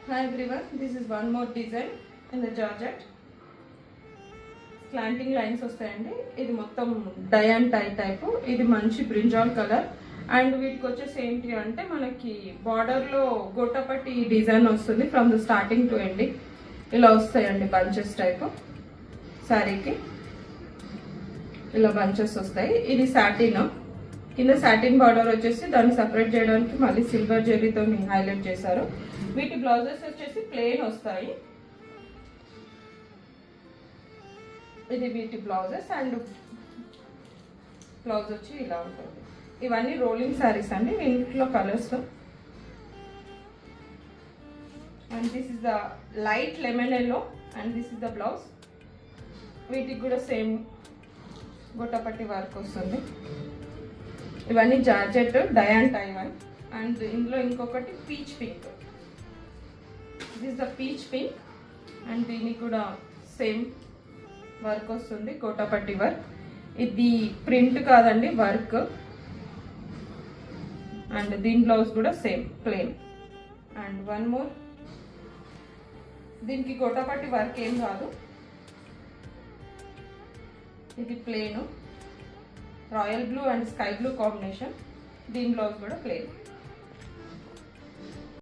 Hi everyone, this is one more design in the Georgette. Slanting lines వస్తాయండి. ఇది మొత్తం die and tie type. ఇది మంచి brinjal colour and వీటికి వచ్చేసి ఏంటి అంటే మనకి బార్డర్ లో గోటపట్టి డిజైన్ వస్తుంది from the starting to ending. ఇలా వస్తాయండి బంచెస్ టైప్. శారీకి ఇలా బంచెస్ వస్తాయి. ఇది సాటిన్. కింద సాటిన్ బార్డర్ వచ్చేసి దాన్ని సెపరేట్ చేయడానికి మళ్ళీ సిల్వర్ జెరీతో హైలైట్ చేశారు. వీటి బ్లౌజెస్ వచ్చేసి ప్లెయిన్ వస్తాయి. ఇది వీటి బ్లౌజెస్ అండ్ బ్లౌజ్ వచ్చి ఇలా ఉంటుంది. ఇవన్నీ రోలింగ్ శారీస్ అండి. ఇంట్లో colours and this is the light lemon yellow and this is the blouse. వీటికి కూడా సేమ్ గొట్టపట్టి వర్క్ వస్తుంది. ఇవన్నీ georgette dye and tie one and ఇందులో ఇంకొకటి peach pink. This the peach pink and దీనికి కూడా సేమ్ వర్క్ వస్తుంది, కోటాపట్టి వర్క్. ఇది ప్రింట్ కాదండి, వర్క్. అండ్ దీని బ్లౌజ్ కూడా same plain. And one more, దీనికి కోటాపట్టి వర్క్ ఏం కాదు, ఇది plain royal blue and sky blue combination. దీని బ్లౌజ్ కూడా ప్లెయిన్.